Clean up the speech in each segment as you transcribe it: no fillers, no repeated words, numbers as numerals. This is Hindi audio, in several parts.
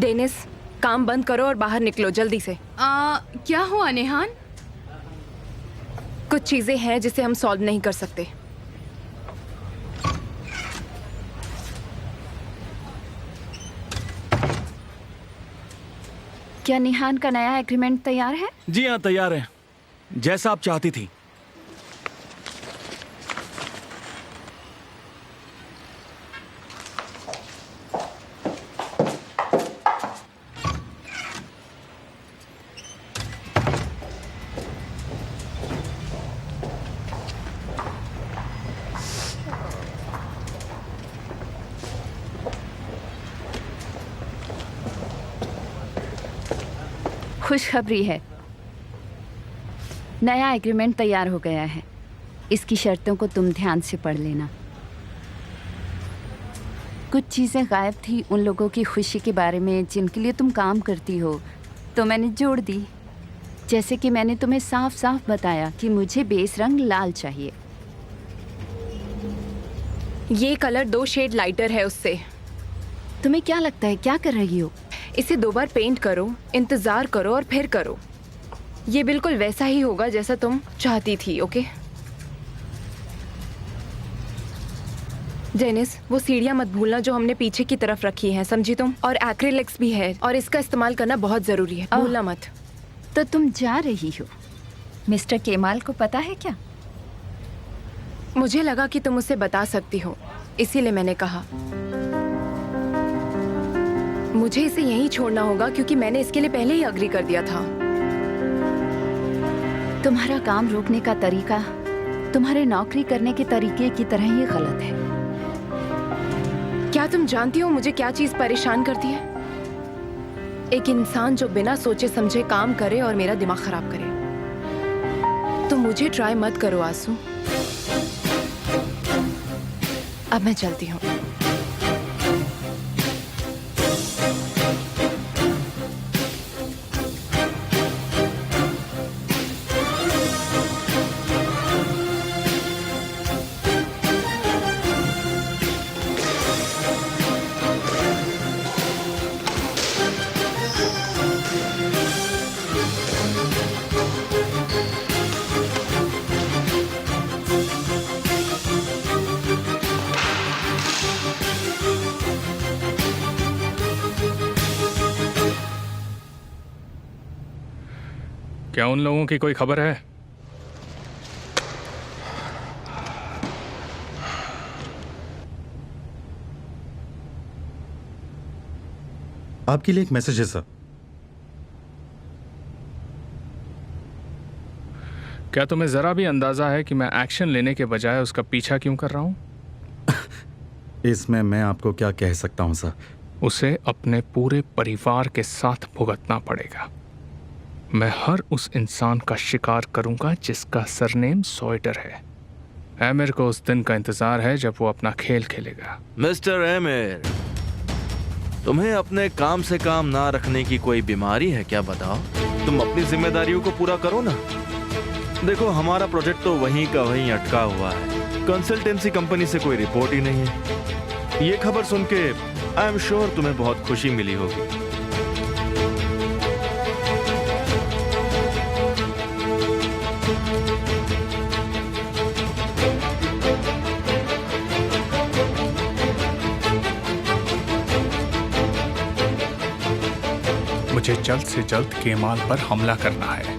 डेनिस, काम बंद करो और बाहर निकलो जल्दी से। क्या हुआ नेहान? कुछ चीजें हैं जिसे हम सॉल्व नहीं कर सकते। क्या निहान का नया एग्रीमेंट तैयार है? जी हाँ, तैयार है, जैसा आप चाहती थी। खुशखबरी है, नया एग्रीमेंट तैयार हो गया है। इसकी शर्तों को तुम ध्यान से पढ़ लेना। कुछ चीज़ें गायब थी उन लोगों की खुशी के बारे में जिनके लिए तुम काम करती हो, तो मैंने जोड़ दी। जैसे कि मैंने तुम्हें साफ साफ बताया कि मुझे बेस रंग लाल चाहिए। ये कलर 2 शेड लाइटर है उससे। तुम्हें क्या लगता है क्या कर रही हो? इसे 2 बार पेंट करो, इंतजार करो और फिर करो। ये बिल्कुल वैसा ही होगा जैसा तुम चाहती थी। ओके जेनिस, वो सीढ़ियां मत भूलना जो हमने पीछे की तरफ रखी हैं, समझी तुम? और एक्रिलिक्स भी है और इसका इस्तेमाल करना बहुत जरूरी है, भूलना मत। तो तुम जा रही हो? मिस्टर केमाल को पता है क्या? मुझे लगा कि तुम उसे बता सकती हो, इसीलिए मैंने कहा। मुझे इसे यहीं छोड़ना होगा क्योंकि मैंने इसके लिए पहले ही अग्री कर दिया था। तुम्हारा काम रोकने का तरीका तुम्हारे नौकरी करने के तरीके की तरह ही गलत है। क्या तुम जानती हो मुझे क्या चीज परेशान करती है? एक इंसान जो बिना सोचे समझे काम करे और मेरा दिमाग खराब करे। तो मुझे ट्राई मत करो आंसू। अब मैं चलती हूँ। क्या उन लोगों की कोई खबर है? आपके लिए एक मैसेज है सर। क्या तुम्हें जरा भी अंदाजा है कि मैं एक्शन लेने के बजाय उसका पीछा क्यों कर रहा हूं? इसमें मैं आपको क्या कह सकता हूं सर। उसे अपने पूरे परिवार के साथ भुगतना पड़ेगा। मैं हर उस इंसान का शिकार करूंगा जिसका सरनेम सॉइटर है। एमिर को उस दिन का इंतजार है जब वो अपना खेल खेलेगा। मिस्टर एमिर, तुम्हें अपने काम से काम ना रखने की कोई बीमारी है क्या? बताओ। तुम अपनी जिम्मेदारियों को पूरा करो ना। देखो, हमारा प्रोजेक्ट तो वहीं का वहीं अटका हुआ है। कंसल्टेंसी कंपनी से कोई रिपोर्ट ही नहीं है। ये खबर सुन के आई एम श्योर तुम्हें बहुत खुशी मिली होगी। मुझे जल्द से जल्द केमाल पर हमला करना है।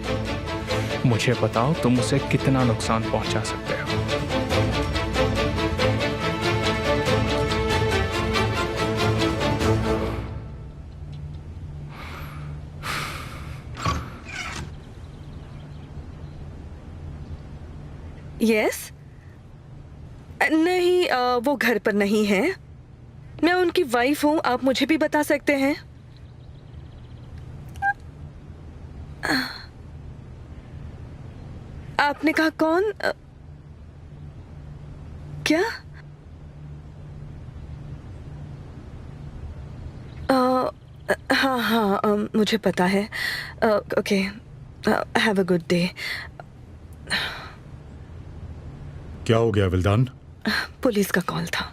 मुझे बताओ तुम उसे कितना नुकसान पहुंचा सकते हो। यस? नहीं, वो घर पर नहीं है। मैं उनकी वाइफ हूँ। आप मुझे भी बता सकते हैं। आपने कहा कौन? क्या? हाँ हाँ, मुझे पता है। Okay, have a good day. क्या हो गया विल्दान? पुलिस का कॉल था।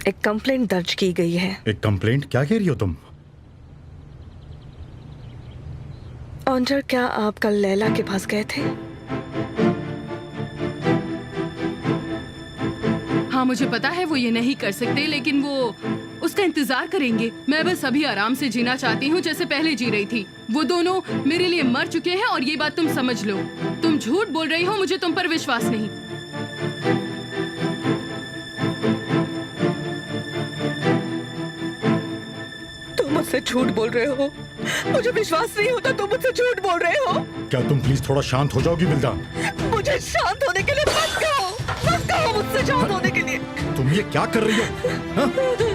एक कंप्लेंट दर्ज की गई है। एक कंप्लेंट? क्या कह रही हो तुम? ऑनर, क्या आप कल लैला के पास गए थे? हाँ, मुझे पता है वो ये नहीं कर सकते, लेकिन वो उसका इंतजार करेंगे। मैं बस अभी आराम से जीना चाहती हूँ जैसे पहले जी रही थी। वो दोनों मेरे लिए मर चुके हैं और ये बात तुम समझ लो। तुम झूठ बोल रही हो, मुझे तुम पर विश्वास नहीं। तुम मुझसे झूठ बोल रहे हो। मुझे विश्वास नहीं होता तुम मुझसे झूठ बोल रहे हो। क्या तुम प्लीज थोड़ा शांत हो जाओगी विल्दान? मुझे शांत होने के लिए मत कहो, मत कहो मुझसे शांत होने के लिए। तुम ये क्या कर रही हो? हाँ?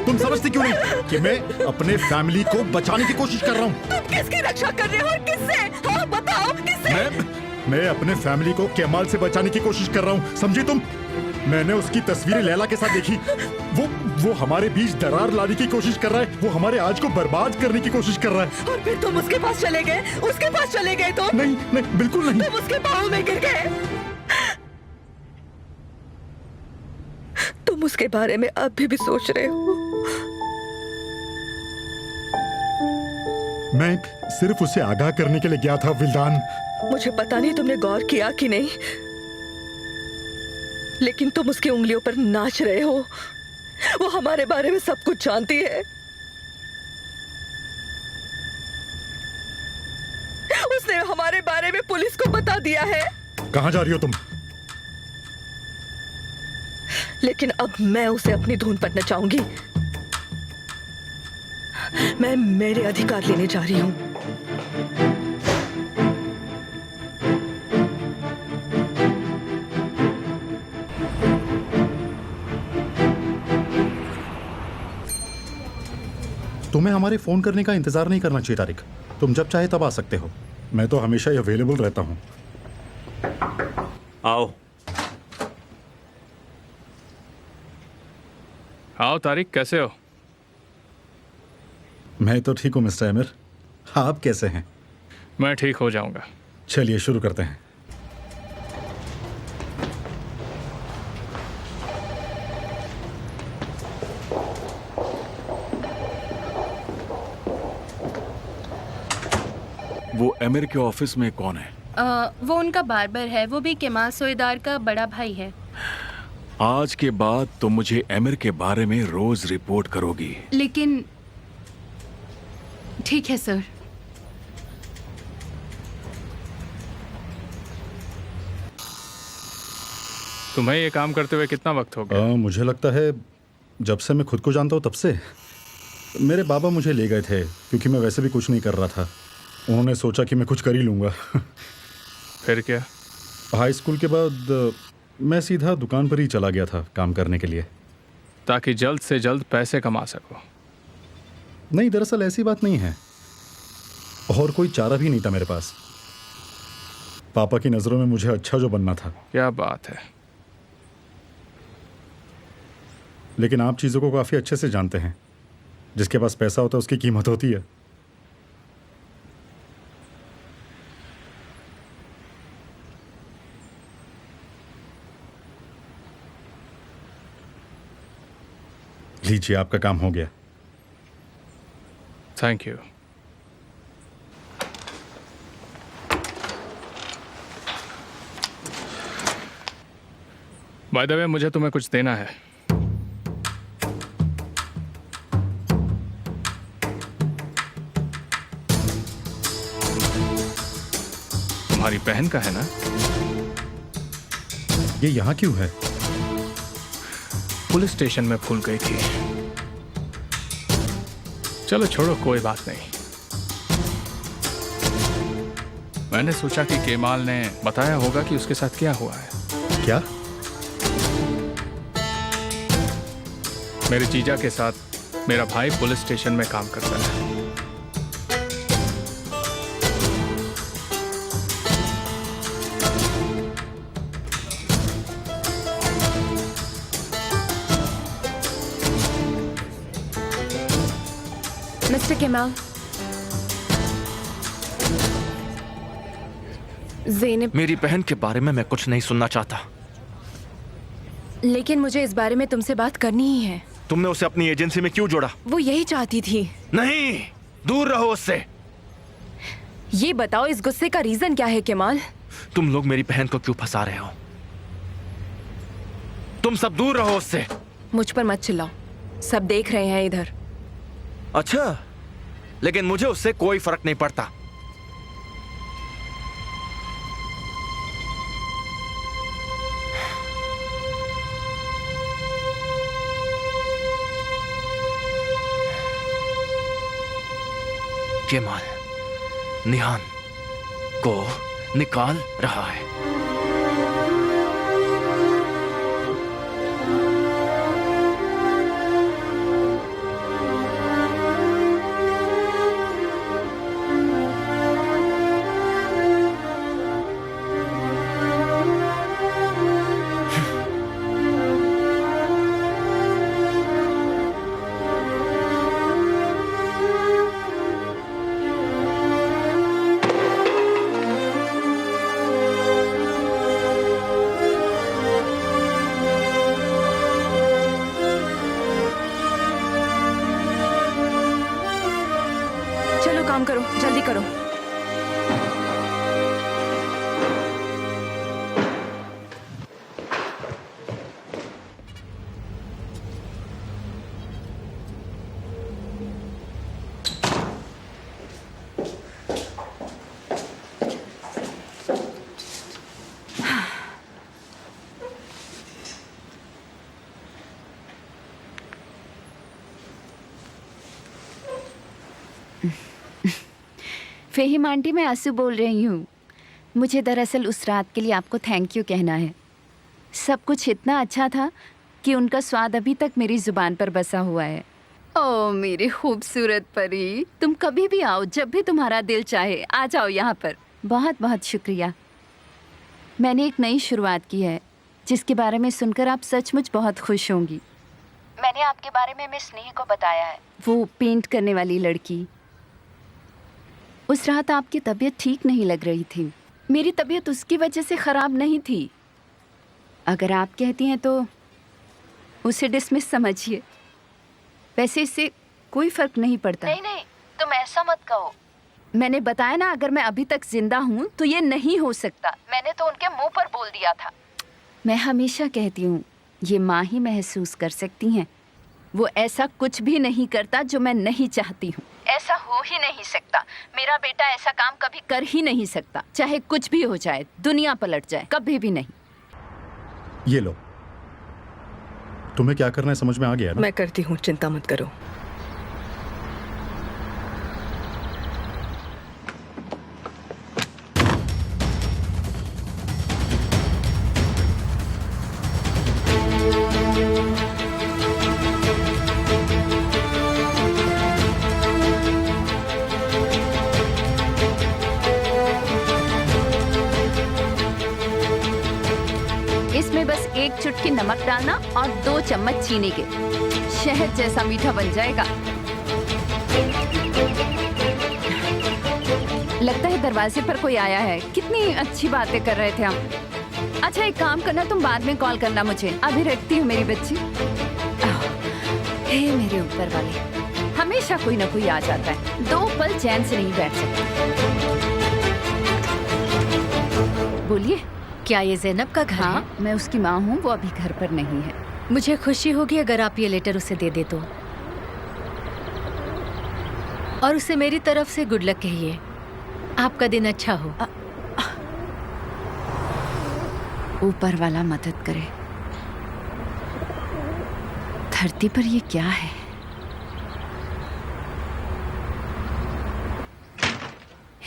तुम समझती क्यों नहीं कि मैं अपने फैमिली को बचाने की कोशिश कर रहा हूँ? तुम किसकी रक्षा कर रहे हो और किससे? हाँ बताओ, किससे? मैं अपने फैमिली को केमाल से बचाने की कोशिश कर रहा हूँ, समझी तुम? मैंने उसकी तस्वीरें लैला के साथ देखी। वो हमारे बीच दरार लाने की कोशिश कर रहा है। वो हमारे आज को बर्बाद करने की कोशिश कर रहा है। और फिर तुम उसके पास चले गए, उसके पास चले गए तो? नहीं नहीं, बिल्कुल नहीं। तुम उसके पाँव में गिर गए। तुम उसके बारे में अभी भी सोच रहे हो? मैं सिर्फ उसे आगाह करने के लिए गया था विल्दान। मुझे पता नहीं तुमने गौर किया कि नहीं, लेकिन तुम उसकी उंगलियों पर नाच रहे हो। वो हमारे बारे में सब कुछ जानती है। उसने हमारे बारे में पुलिस को बता दिया है। कहाँ जा रही हो तुम? लेकिन अब मैं उसे अपनी धुन पर नचाऊंगी। मैं मेरे अधिकार लेने जा रही हूं। तुम्हें हमारे फोन करने का इंतजार नहीं करना चाहिए तारिक। तुम जब चाहे तब आ सकते हो। मैं तो हमेशा ही अवेलेबल रहता हूँ। आओ। आओ तारिक, कैसे हो? मैं तो ठीक हूँ मिस्टर आमिर। आप कैसे हैं? मैं ठीक हो जाऊंगा। चलिए शुरू करते हैं। वो एमिर के ऑफिस में कौन है? वो उनका बार्बर है। वो भी केमाल सोएदार का बड़ा भाई है। आज के बाद तुम मुझे एमिर के बारे में रोज रिपोर्ट करोगी। लेकिन ठीक है सर। तुम्हें ये काम करते हुए कितना वक्त हो गया? मुझे लगता है जब से मैं खुद को जानता हूँ तब से। मेरे बाबा मुझे ले गए थे क्योंकि मैं वैसे भी कुछ नहीं कर रहा था। उन्होंने सोचा कि मैं कुछ कर ही लूँगा। फिर क्या? हाई स्कूल के बाद मैं सीधा दुकान पर ही चला गया था काम करने के लिए, ताकि जल्द से जल्द पैसे कमा सको। नहीं, दरअसल ऐसी बात नहीं है। और कोई चारा भी नहीं था मेरे पास। पापा की नज़रों में मुझे अच्छा जो बनना था। क्या बात है। लेकिन आप चीज़ों को काफ़ी अच्छे से जानते हैं। जिसके पास पैसा होता है उसकी कीमत होती है। लीजिए, आपका काम हो गया। Thank you. By the way, मुझे तुम्हें कुछ देना है। तुम्हारी बहन का है ना? ये यहाँ क्यों है? पुलिस स्टेशन में भूल गई थी। चलो छोड़ो, कोई बात नहीं। मैंने सोचा कि केमाल ने बताया होगा कि उसके साथ क्या हुआ है। क्या? मेरे जीजा के साथ मेरा भाई पुलिस स्टेशन में काम करता है। मिस्टर केमाल, ज़ेनब, मेरी बहन के बारे में मैं कुछ नहीं सुनना चाहता। लेकिन मुझे इस बारे में तुमसे बात करनी ही है। तुमने उसे अपनी एजेंसी में क्यों जोड़ा? वो यही चाहती थी। नहीं, दूर रहो उससे। ये बताओ इस गुस्से का रीजन क्या है केमाल? तुम लोग मेरी बहन को क्यों फंसा रहे हो? तुम सब दूर रहो उससे। मुझ पर मत चिल्लाओ, सब देख रहे हैं इधर। अच्छा, लेकिन मुझे उससे कोई फर्क नहीं पड़ता। केमाल निहान को निकाल रहा है। चलो काम करो, जल्दी करो। फेहिम आंटी, मैं आंसू बोल रही हूँ। मुझे दरअसल उस रात के लिए आपको थैंक यू कहना है। सब कुछ इतना अच्छा था कि उनका स्वाद अभी तक मेरी ज़ुबान पर बसा हुआ है। ओह मेरी खूबसूरत परी, तुम कभी भी आओ, जब भी तुम्हारा दिल चाहे आ जाओ यहाँ पर। बहुत बहुत शुक्रिया। मैंने एक नई शुरुआत की है जिसके बारे में सुनकर आप सचमुच बहुत खुश होंगी। मैंने आपके बारे में मिस स्नेह को बताया है, वो पेंट करने वाली लड़की। उस रात आपकी तबीयत ठीक नहीं लग रही थी। मेरी तबीयत उसकी वजह से ख़राब नहीं थी। अगर आप कहती हैं तो उसे डिसमिस समझिए। वैसे इससे कोई फ़र्क नहीं पड़ता। नहीं नहीं, तुम ऐसा मत कहो। मैंने बताया ना, अगर मैं अभी तक जिंदा हूँ तो ये नहीं हो सकता। मैंने तो उनके मुंह पर बोल दिया था। मैं हमेशा कहती हूँ, ये माँ ही महसूस कर सकती हैं। वो ऐसा कुछ भी नहीं करता जो मैं नहीं चाहती हूँ। ऐसा हो ही नहीं सकता। मेरा बेटा ऐसा काम कभी कर ही नहीं सकता। चाहे कुछ भी हो जाए, दुनिया पलट जाए, कभी भी नहीं। ये लो, तुम्हें क्या करना है समझ में आ गया ना? मैं करती हूँ, चिंता मत करो। इसमें बस एक चुटकी नमक डालना और 2 चम्मच चीनी के। शहद जैसा मीठा बन जाएगा। लगता है दरवाजे पर कोई आया है। कितनी अच्छी बातें कर रहे थे हम। अच्छा एक काम करना, तुम बाद में कॉल करना मुझे। अभी रखती हूँ मेरी बच्ची। हे मेरे ऊपर वाले, हमेशा कोई ना कोई आ जाता है। 2 पल चैन से नहीं बैठ सकते। बोलिए। क्या ये जैनब का घर है? हाँ, मैं उसकी माँ हूँ। वो अभी घर पर नहीं है। मुझे खुशी होगी अगर आप ये लेटर उसे दे दे तो। और उसे मेरी तरफ से गुड लक कहिए। आपका दिन अच्छा हो। ऊपर वाला मदद करे। धरती पर ये क्या है?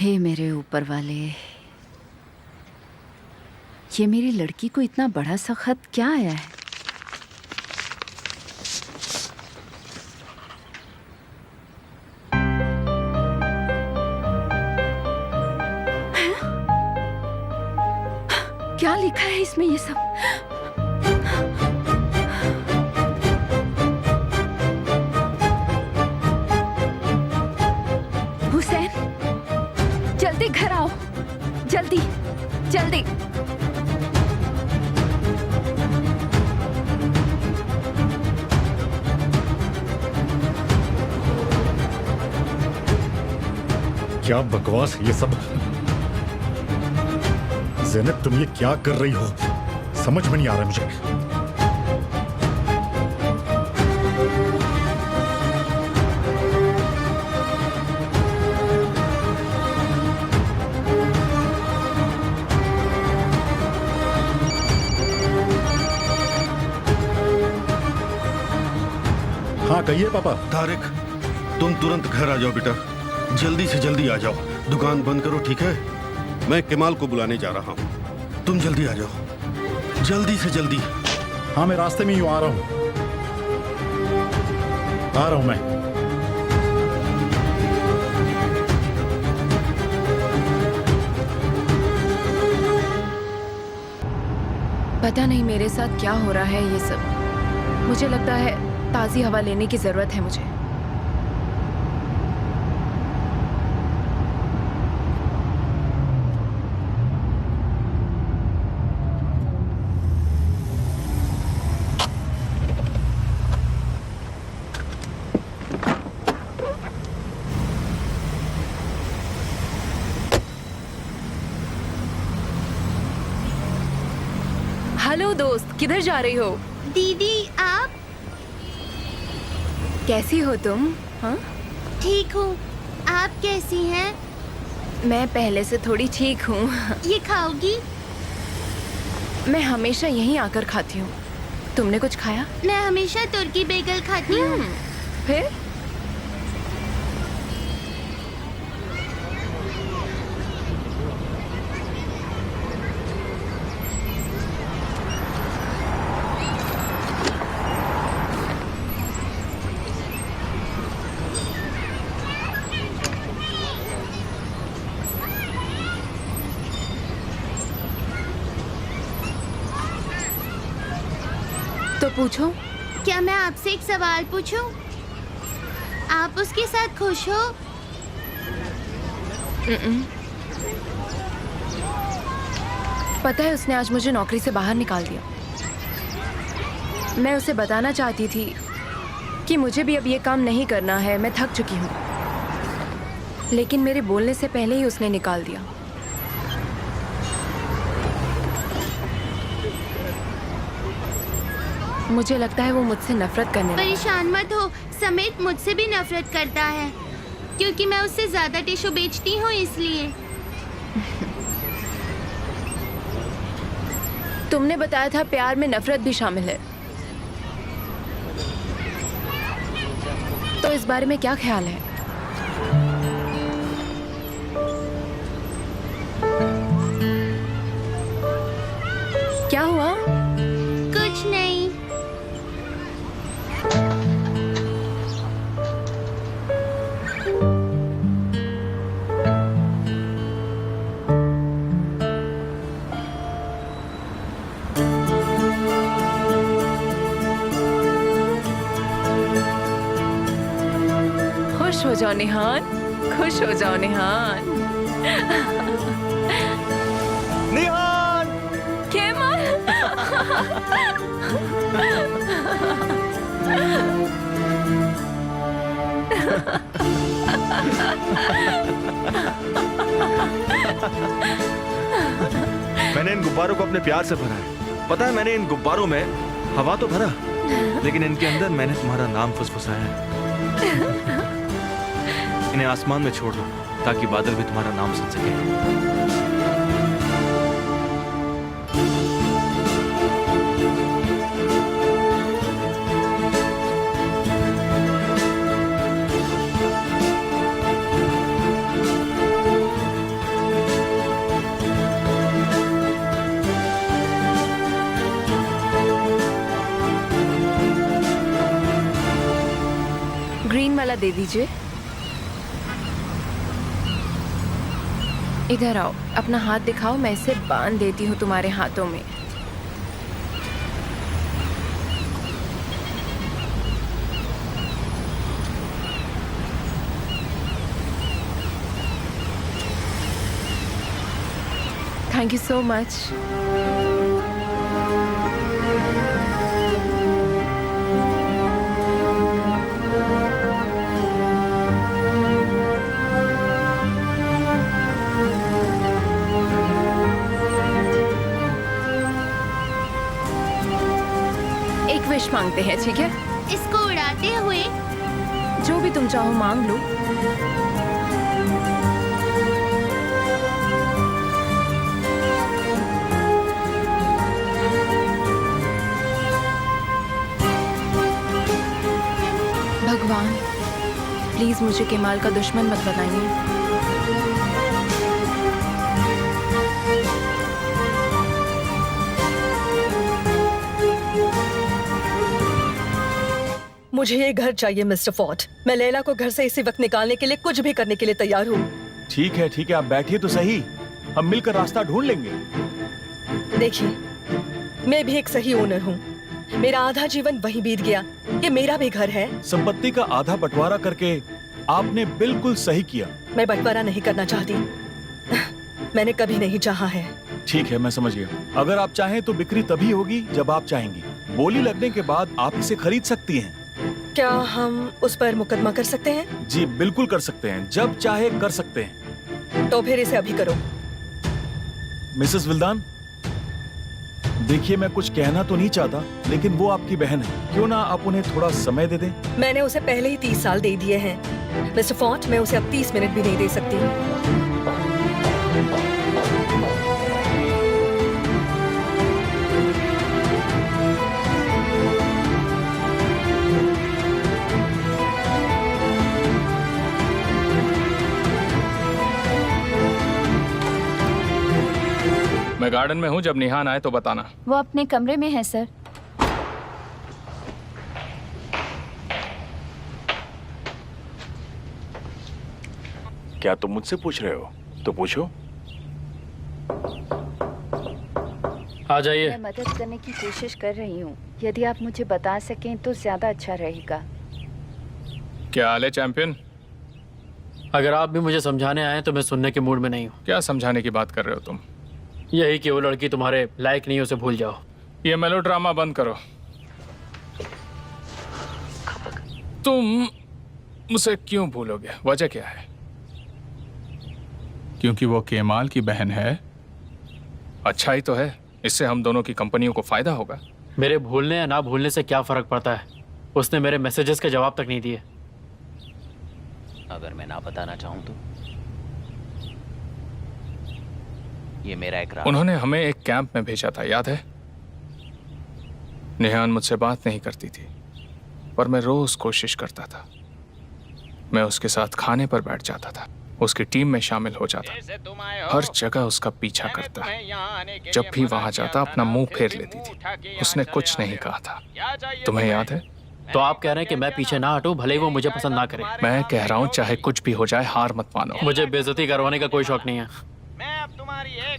हे मेरे ऊपर वाले, ये मेरी लड़की को इतना बड़ा सा खत क्या आया है? क्या लिखा है इसमें ये सब? हुसैन, जल्दी घर आओ, जल्दी जल्दी। क्या बकवास है ये सब। ज़ैनब तुम ये क्या कर रही हो, समझ में नहीं आ रहा मुझे। हाँ कहिए पापा। तारिक, तुम तुरंत घर आ जाओ बेटा, जल्दी से जल्दी आ जाओ। दुकान बंद करो, ठीक है? मैं केमाल को बुलाने जा रहा हूँ, तुम जल्दी आ जाओ, जल्दी से जल्दी। हाँ मैं रास्ते में ही आ रहा हूँ, आ रहा हूँ मैं। पता नहीं मेरे साथ क्या हो रहा है ये सब। मुझे लगता है ताज़ी हवा लेने की ज़रूरत है मुझे। हेलो दोस्त, किधर जा रही हो? दीदी आप? कैसी हो तुम? हाँ ठीक हूँ, आप कैसी हैं? मैं पहले से थोड़ी ठीक हूँ। ये खाओगी? मैं हमेशा यहीं आकर खाती हूँ। तुमने कुछ खाया? मैं हमेशा तुर्की बेगल खाती हूँ। फिर? तो पूछो। क्या मैं आपसे एक सवाल पूछूं? आप उसके साथ खुश हो? पता है उसने आज मुझे नौकरी से बाहर निकाल दिया। मैं उसे बताना चाहती थी कि मुझे भी अब ये काम नहीं करना है, मैं थक चुकी हूँ, लेकिन मेरे बोलने से पहले ही उसने निकाल दिया। मुझे लगता है वो मुझसे नफरत करने लगा। परेशान मत हो, समेत मुझसे भी नफरत करता है, क्योंकि मैं उससे ज्यादा टिश्यू बेचती हूँ इसलिए। तुमने बताया था प्यार में नफरत भी शामिल है, तो इस बारे में क्या ख्याल है? क्या हुआ? कुछ नहीं। खुश हो जाओ निहान, खुश हो जाओ निहान। निहान! केमल! मैंने इन गुब्बारों को अपने प्यार से भरा है। पता है, मैंने इन गुब्बारों में हवा तो भरा, लेकिन इनके अंदर मैंने तुम्हारा नाम फुसफुसाया है। इन्हें आसमान में छोड़ दो ताकि बादल भी तुम्हारा नाम सुन सके। ग्रीन वाला दे दीजिए। इधर आओ, अपना हाथ दिखाओ, मैं इसे बांध देती हूँ तुम्हारे हाथों में। Thank you so much. Wish मांगते हैं, ठीक है? इसको उड़ाते हुए। जो भी तुम चाहो मांग लो। भगवान, प्लीज मुझे केमाल का दुश्मन मत बनाइए। मुझे ये घर चाहिए मिस्टर फोर्ड। मैं लैला को घर से इसी वक्त निकालने के लिए कुछ भी करने के लिए तैयार हूँ। ठीक है, आप बैठिए तो सही, हम मिलकर रास्ता ढूंढ लेंगे। देखिए, मैं भी एक सही ओनर हूँ। मेरा आधा जीवन वहीं बीत गया। ये मेरा भी घर है। संपत्ति का आधा बंटवारा करके आपने बिल्कुल सही किया। मैं बंटवारा नहीं करना चाहती। मैंने कभी नहीं चाहा है। ठीक है, मैं समझ गया। अगर आप चाहें तो बिक्री तभी होगी जब आप चाहेंगी। बोली लगने के बाद आप इसे खरीद सकती हैं। क्या हम उस पर मुकदमा कर सकते हैं? जी बिल्कुल कर सकते हैं, जब चाहे कर सकते हैं। तो फिर इसे अभी करो। मिसेस विल्दान, देखिए मैं कुछ कहना तो नहीं चाहता, लेकिन वो आपकी बहन है, क्यों ना आप उन्हें थोड़ा समय दे दें? मैंने उसे पहले ही 30 साल दे दिए हैं मिस्टर फोर्ड। मैं उसे अब 30 मिनट भी नहीं दे सकती। मैं गार्डन में हूँ, जब निहान आए तो बताना। वो अपने कमरे में है सर। क्या तुम मुझसे पूछ रहे हो? तो पूछो। आ जाइए। मैं मदद करने की कोशिश कर रही हूँ। यदि आप मुझे बता सकें तो ज्यादा अच्छा रहेगा। क्या हाल है चैंपियन? अगर आप भी मुझे समझाने आए तो मैं सुनने के मूड में नहीं हूँ। क्या समझाने की बात कर रहे हो तुम? यही कि वो लड़की तुम्हारे लायक नहीं, उसे भूल जाओ। ये मेलोड्रामा बंद करो। तुम उसे क्यों भूलोगे? वजह क्या है? क्योंकि वो केमाल की बहन है। अच्छा ही तो है, इससे हम दोनों की कंपनियों को फायदा होगा। मेरे भूलने या ना भूलने से क्या फर्क पड़ता है? उसने मेरे मैसेजेस के जवाब तक नहीं दिए। अगर मैं ना बताना चाहूं तो ये मेरा इकरार। उन्होंने हमें एक कैंप में भेजा था, याद है? निहान मुझसे बात नहीं करती थी, पर मैं रोज कोशिश करता था। मैं उसके साथ खाने पर बैठ जाता था, उसकी टीम में शामिल हो जाता, हर जगह उसका पीछा करता। जब भी वहां जाता अपना मुंह फेर लेती थी। उसने कुछ नहीं कहा था, तुम्हें याद है? तो आप कह रहे हैं कि मैं पीछे ना हटूं, भले ही वो मुझे पसंद ना करे? मैं कह रहा हूं चाहे कुछ भी हो जाए, हार मत मानो। मुझे बेइज्जती करवाने का कोई शौक नहीं है।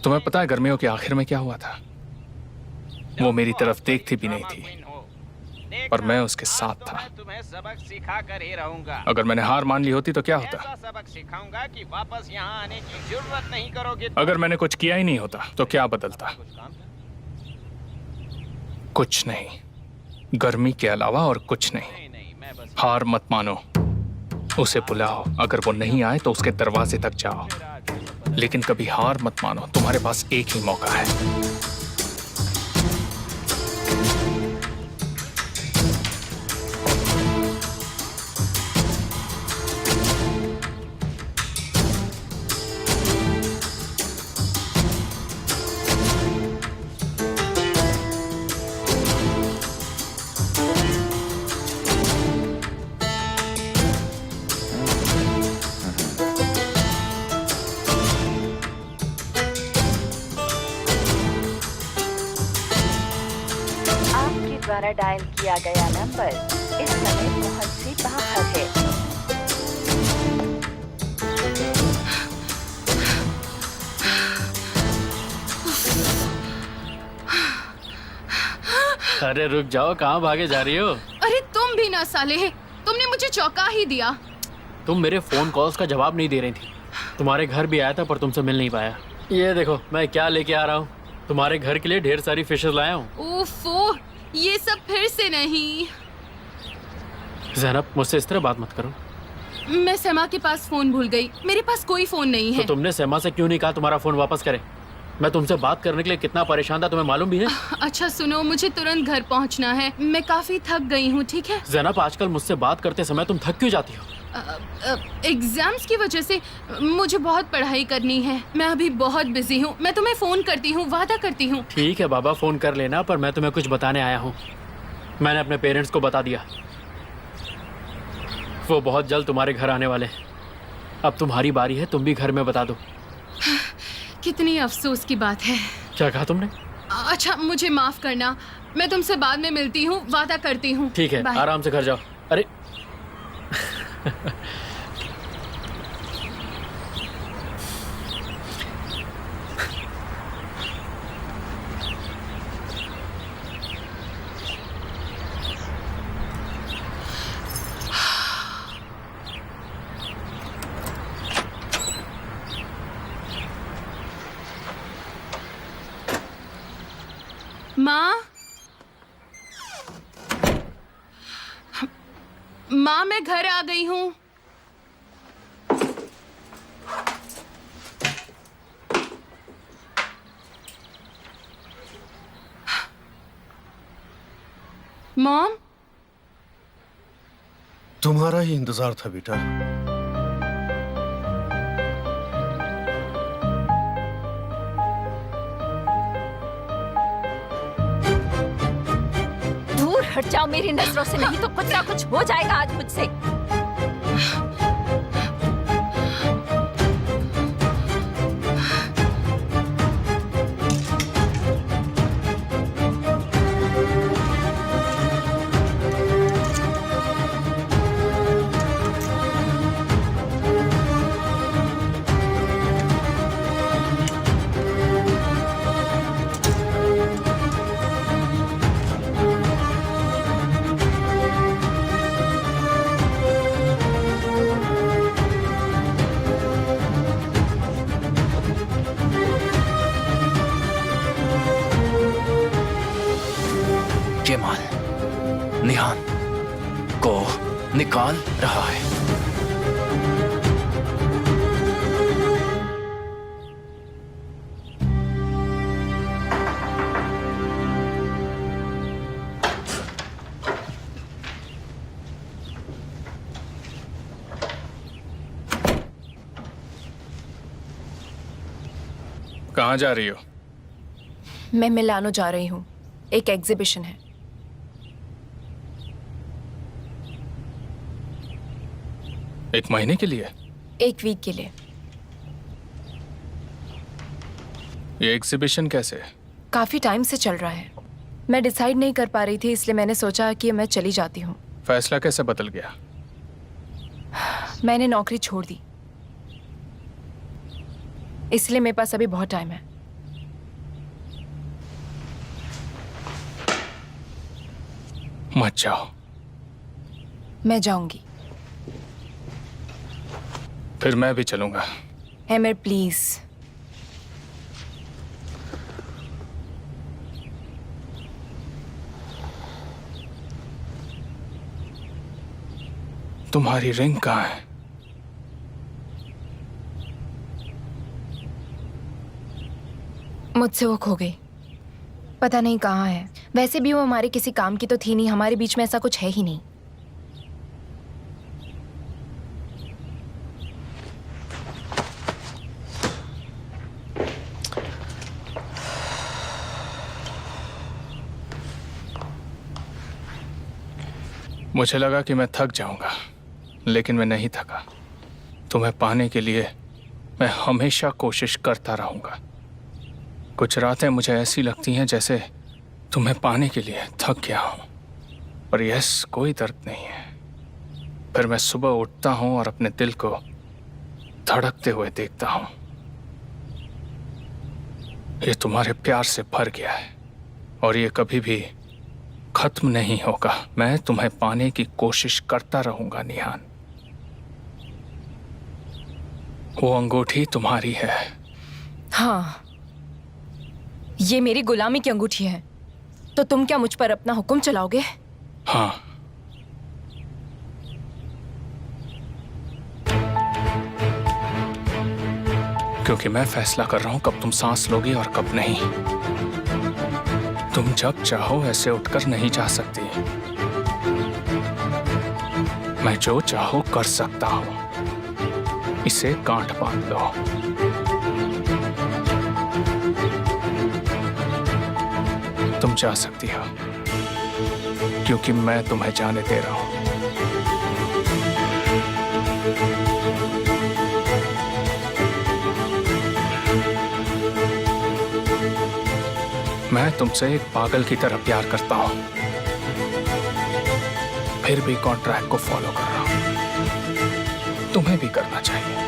तुम्हें पता है गर्मियों के आखिर में क्या हुआ था? वो मेरी तरफ देखती भी नहीं थी, पर मैं उसके साथ था। अगर मैंने हार मान ली होती तो क्या होता? अगर मैंने कुछ किया ही नहीं होता तो क्या बदलता? कुछ नहीं, गर्मी के अलावा और कुछ नहीं। हार मत मानो, उसे बुलाओ। अगर वो नहीं आए तो उसके दरवाजे तक जाओ, लेकिन कभी हार मत मानो। तुम्हारे पास एक ही मौका है। द्वारा डायल किया गया नंबर इस समय पहुंच से बाहर है। अरे रुक जाओ, कहाँ भागे जा रही हो? अरे तुम भी ना साले, तुमने मुझे चौंका ही दिया। तुम मेरे फोन कॉल्स का जवाब नहीं दे रही थी। तुम्हारे घर भी आया था पर तुमसे मिल नहीं पाया। ये देखो मैं क्या लेके आ रहा हूँ। तुम्हारे घर के लिए ढेर सारी फिशेस लाया हूँ। ओफो, ये सब फिर से नहीं। ज़ैनब, मुझसे इस तरह बात मत करो। मैं समा के पास फोन भूल गई। मेरे पास कोई फोन नहीं है। तो तुमने समा से क्यों नहीं कहा तुम्हारा फोन वापस करे? मैं तुमसे बात करने के लिए कितना परेशान था तुम्हें मालूम भी है? अच्छा सुनो, मुझे तुरंत घर पहुंचना है, मैं काफी थक गई हूँ, ठीक है? ज़ैनब, आजकल मुझसे बात करते समय तुम थक क्यों जाती हो? एग्जाम्स की वजह से मुझे बहुत पढ़ाई करनी है, मैं अभी बहुत बिजी हूँ। मैं तुम्हें फोन करती हूँ, वादा करती हूँ। ठीक है बाबा, फोन कर लेना, पर मैं तुम्हें कुछ बताने आया हूँ। मैंने अपने पेरेंट्स को बता दिया, वो बहुत जल्द तुम्हारे घर आने वाले हैं। अब तुम्हारी बारी है, तुम भी घर में बता दो। कितनी अफसोस की बात है। क्या कहा तुमने? अच्छा मुझे माफ करना, मैं तुमसे बाद में मिलती हूँ, वादा करती हूँ। ठीक है, बाय। आराम से घर जाओ। अरे माँ, माँ मैं घर आ गई हूँ। मॉम, तुम्हारा ही इंतजार था बेटा। दूर हट जाओ मेरी नजरों से, नहीं तो कुछ ना कुछ हो जाएगा आज मुझसे। केमाल निहान को निकाल रहा है। कहाँ जा रही हो? मैं मिलानो जा रही हूँ, एक एग्जीबिशन है। एक महीने के लिए? एक वीक के लिए। ये एग्जीबिशन कैसे? काफी टाइम से चल रहा है, मैं डिसाइड नहीं कर पा रही थी, इसलिए मैंने सोचा कि मैं चली जाती हूँ। फैसला कैसे बदल गया? मैंने नौकरी छोड़ दी, इसलिए मेरे पास अभी बहुत टाइम है। मत जाओ। मैं जाऊंगी। फिर मैं भी चलूंगा। Emir please. तुम्हारी रिंग कहाँ है? मुझसे वो खो गई, पता नहीं कहाँ है। वैसे भी वो हमारे किसी काम की तो थी नहीं, हमारे बीच में ऐसा कुछ है ही नहीं। मुझे लगा कि मैं थक जाऊंगा, लेकिन मैं नहीं थका। तुम्हें पाने के लिए मैं हमेशा कोशिश करता रहूंगा। कुछ रातें मुझे ऐसी लगती हैं जैसे तुम्हें पाने के लिए थक गया हूं, पर यस कोई दर्द नहीं है। फिर मैं सुबह उठता हूं और अपने दिल को धड़कते हुए देखता हूं। ये तुम्हारे प्यार से भर गया है और ये कभी भी खत्म नहीं होगा। मैं तुम्हें पाने की कोशिश करता रहूंगा निहान। वो अंगूठी तुम्हारी है। हाँ, ये मेरी गुलामी की अंगूठी है, तो तुम क्या मुझ पर अपना हुक्म चलाओगे? हाँ। क्योंकि मैं फैसला कर रहा हूं कब तुम सांस लोगी और कब नहीं। तुम जब चाहो ऐसे उठकर नहीं जा सकती। मैं जो चाहो कर सकता हूं। इसे गांठ बांध लो। तुम जा सकती हो क्योंकि मैं तुम्हें जाने दे रहा हूं। मैं तुमसे एक पागल की तरह प्यार करता हूं, फिर भी कॉन्ट्रैक्ट को फॉलो कर रहा हूं। तुम्हें भी करना चाहिए।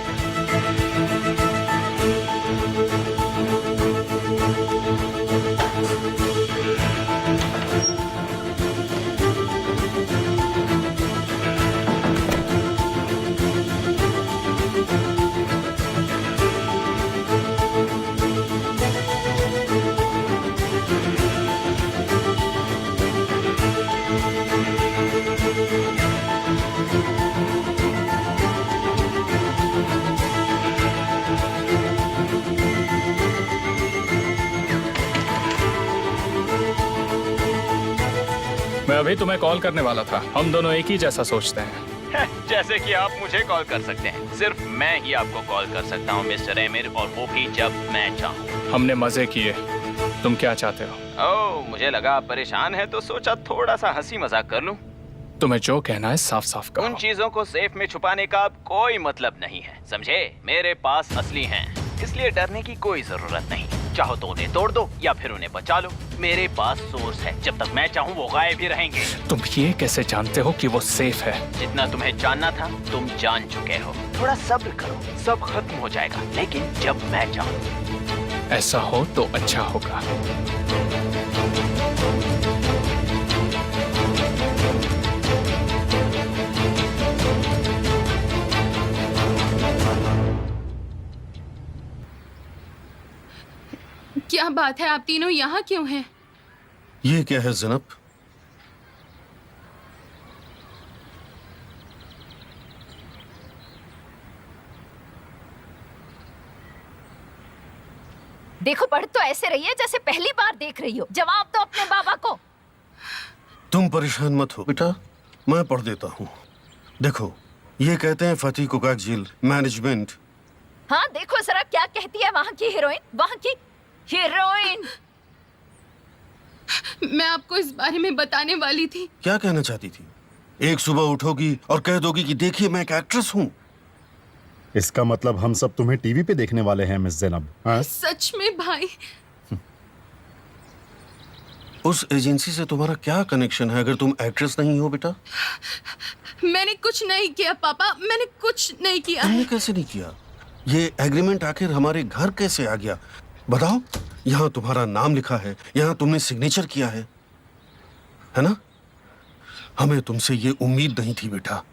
मैं अभी तुम्हें कॉल करने वाला था। हम दोनों एक ही जैसा सोचते हैं। जैसे कि आप मुझे कॉल कर सकते हैं, सिर्फ मैं ही आपको कॉल कर सकता हूँ मिस्टर एमिर, और वो भी जब मैं चाहूँ। हमने मजे किए, तुम क्या चाहते हो? ओह, मुझे लगा आप परेशान हैं तो सोचा थोड़ा सा हंसी मजाक कर लूं। तुम्हें जो कहना है साफ साफ कहो। उन चीजों को सेफ में छुपाने का अब कोई मतलब नहीं है, समझे? मेरे पास असली हैं, इसलिए डरने की कोई जरूरत नहीं। चाहो तो उन्हें तोड़ दो या फिर उन्हें बचा लो। मेरे पास सोर्स है, जब तक मैं चाहूँ वो गायब ही रहेंगे। तुम ये कैसे जानते हो कि वो सेफ है? जितना तुम्हें जानना था तुम जान चुके हो। थोड़ा सब्र करो, सब खत्म हो जाएगा, लेकिन जब मैं चाहूँ। ऐसा हो तो अच्छा होगा। क्या बात है, आप तीनों यहाँ क्यों हैं? ये क्या है ज़ैनब? देखो, पढ़ तो ऐसे रही है जैसे पहली बार देख रही हो। जवाब दो अपने बाबा को। तुम परेशान मत हो बेटा, मैं पढ़ देता हूँ। देखो, ये कहते हैं फतेह कोकाक झील मैनेजमेंट। हाँ, देखो जरा क्या कहती है वहाँ की हीरोइन। वहाँ की हीरोइन। मैं आपको इस बारे में बताने वाली थी। क्या कहना चाहती थी? एक सुबह उठोगी और कह दोगी कि देखिए मैं एक एक्ट्रेस हूँ। इसका मतलब हम सब तुम्हें टीवी पे देखने वाले हैं मिस ज़ैनब। हाँ? सच में भाई? उस एजेंसी से तुम्हारा क्या कनेक्शन है अगर तुम एक्ट्रेस नहीं हो बेटा? मैंने कुछ नहीं किया पापा, मैंने कुछ नहीं किया। तुमने कैसे नहीं किया? ये एग्रीमेंट आखिर हमारे घर कैसे आ गया? बताओ। यहाँ तुम्हारा नाम लिखा है, यहाँ तुमने सिग्नेचर किया है ना? हमें तुमसे ये उम्मीद नहीं थी बेटा।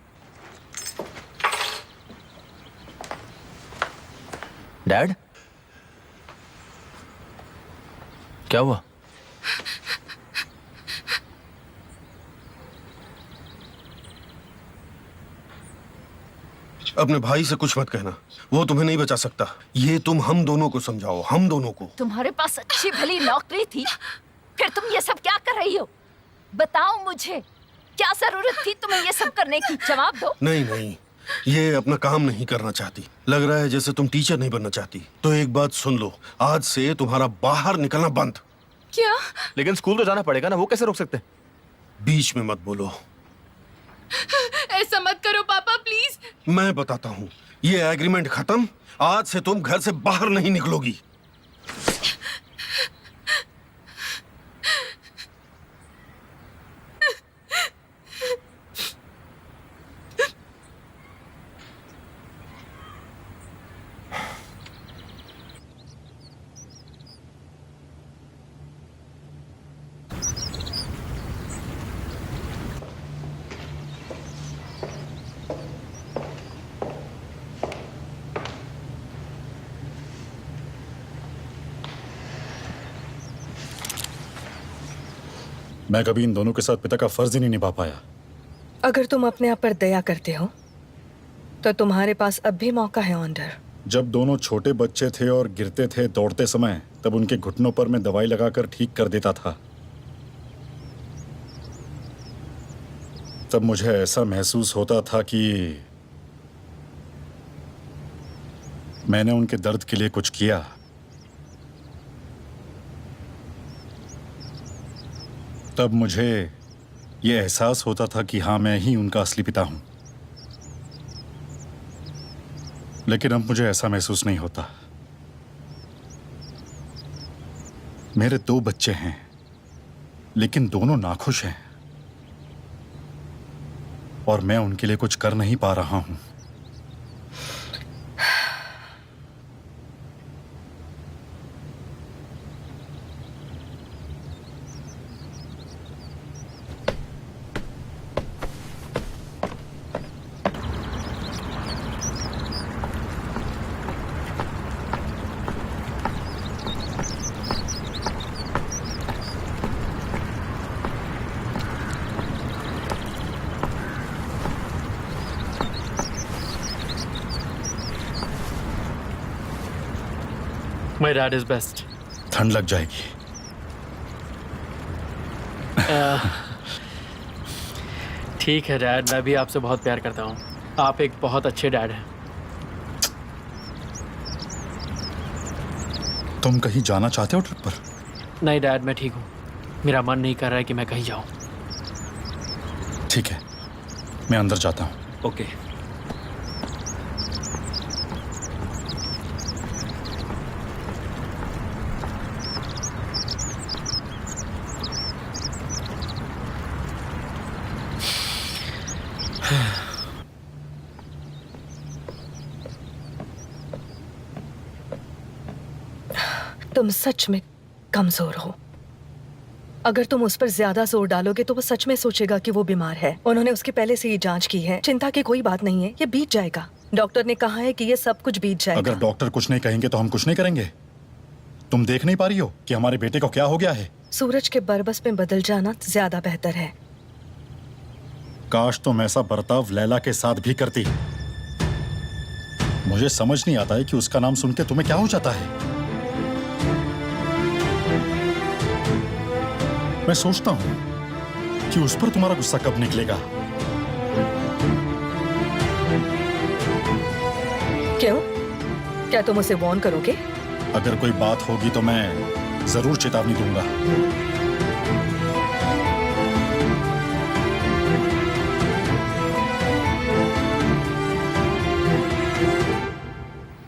डैड, क्या हुआ? अपने भाई से कुछ मत कहना, वो तुम्हें नहीं बचा सकता। ये तुम हम दोनों को समझाओ, हम दोनों को। तुम्हारे पास अच्छी भली नौकरी थी, फिर तुम ये सब क्या कर रही हो? बताओ मुझे, क्या जरूरत थी तुम्हें ये सब करने की? जवाब दो। नहीं नहीं, ये अपना काम नहीं करना चाहती। लग रहा है जैसे तुम टीचर नहीं बनना चाहती। तो एक बात सुन लो, आज से तुम्हारा बाहर निकलना बंद। क्या? लेकिन स्कूल तो जाना पड़ेगा ना, वो कैसे रोक सकते? बीच में मत बोलो। ऐसा मत करो पापा, प्लीज। मैं बताता हूँ, ये एग्रीमेंट खत्म। आज से तुम घर से बाहर नहीं निकलोगी। मैं कभी इन दोनों के साथ पिता का फर्ज ही नहीं निभा पाया। अगर तुम अपने आप पर दया करते हो तो तुम्हारे पास अब भी मौका है ऑनर। जब दोनों छोटे बच्चे थे और गिरते थे दौड़ते समय, तब उनके घुटनों पर मैं दवाई लगाकर ठीक कर देता था। तब मुझे ऐसा महसूस होता था कि मैंने उनके दर्द के लिए कुछ किया। तब मुझे यह एहसास होता था कि हाँ, मैं ही उनका असली पिता हूं। लेकिन अब मुझे ऐसा महसूस नहीं होता। मेरे 2 बच्चे हैं, लेकिन दोनों नाखुश हैं और मैं उनके लिए कुछ कर नहीं पा रहा हूं। My dad is best. ठंड लग जाएगी। ठीक है डैड, मैं भी आपसे बहुत प्यार करता हूँ। आप एक बहुत अच्छे डैड हैं। तुम कहीं जाना चाहते हो ट्रिप पर? नहीं डैड, मैं ठीक हूँ। मेरा मन नहीं कर रहा है कि मैं कहीं जाऊँ। ठीक है, मैं अंदर जाता हूँ। ओके। तुम सच में कमजोर हो। अगर तुम उस पर ज्यादा जोर डालोगे तो वो सच में सोचेगा कि वो बीमार है। उन्होंने उसकी पहले से ही जांच की है। चिंता की कोई बात नहीं है, ये बीत जाएगा। डॉक्टर ने कहा है कि ये सब कुछ बीत जाएगा। अगर डॉक्टर कुछ नहीं कहेंगे तो हम कुछ नहीं करेंगे। तुम देख नहीं पा रही हो कि हमारे बेटे को क्या हो गया है? सूरज के बरबस में बदल जाना ज्यादा बेहतर है। काश तुम ऐसा बर्ताव लैला के साथ भी करती। मुझे समझ नहीं आता है कि उसका नाम सुन के तुम्हें क्या हो जाता है। मैं सोचता हूं कि उस पर तुम्हारा गुस्सा कब निकलेगा। क्यों? क्या तुम उसे वॉर्न करोगे? अगर कोई बात होगी तो मैं जरूर चेतावनी दूंगा।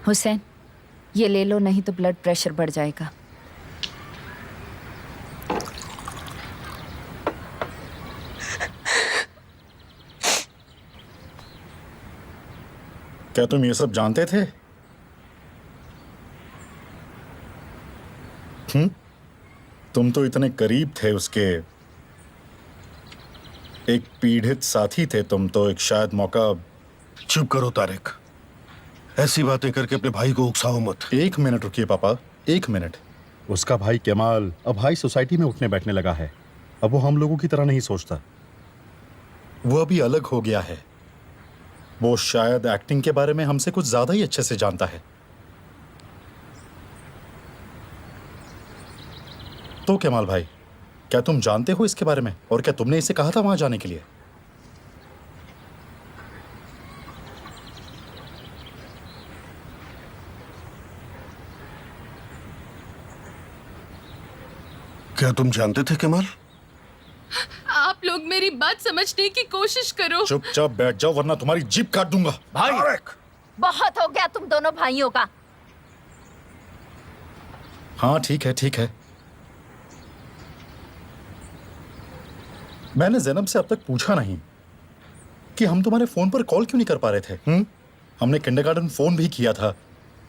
हुसैन, ये ले लो, नहीं तो ब्लड प्रेशर बढ़ जाएगा। क्या तुम ये सब जानते थे? तुम तो इतने करीब थे उसके। एक पीड़ित साथी थे तुम तो। एक शायद मौका। चुप करो तारिक, ऐसी बातें करके अपने भाई को उकसाओ मत। 1 मिनट रुकिए पापा, 1 मिनट। उसका भाई केमाल अब हाई सोसाइटी में उठने बैठने लगा है। अब वो हम लोगों की तरह नहीं सोचता। वो अभी अलग हो गया है। वो शायद एक्टिंग के बारे में हमसे कुछ ज्यादा ही अच्छे से जानता है। तो केमाल भाई, क्या तुम जानते हो इसके बारे में? और क्या तुमने इसे कहा था वहां जाने के लिए? क्या तुम जानते थे केमाल? आप लोग मेरी बात समझने की कोशिश करो। चुपचाप बैठ जाओ वरना तुम्हारी जीभ काट दूंगा। भाई बहुत हो गया तुम दोनों भाइयों का। हाँ ठीक है, ठीक है। मैंने ज़ैनब से अब तक पूछा नहीं कि हम तुम्हारे फोन पर कॉल क्यों नहीं कर पा रहे थे। हमने किंडरगार्टन फोन भी किया था,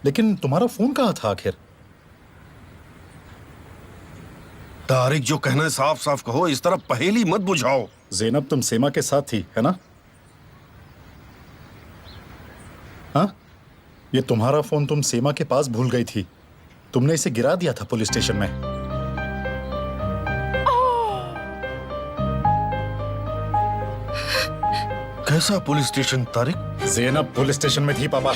लेकिन तुम्हारा फोन कहाँ था आखिर? तारिक, जो कहना है साफ साफ कहो, इस तरह पहेली मत बुझाओ। ज़ैनब तुम सेमा के साथ थी, है ना? हाँ, ये तुम्हारा फोन तुम सेमा के पास भूल गई थी। तुमने इसे गिरा दिया था पुलिस स्टेशन में। कैसा police station Tariq? Zainab police station में थी पापा।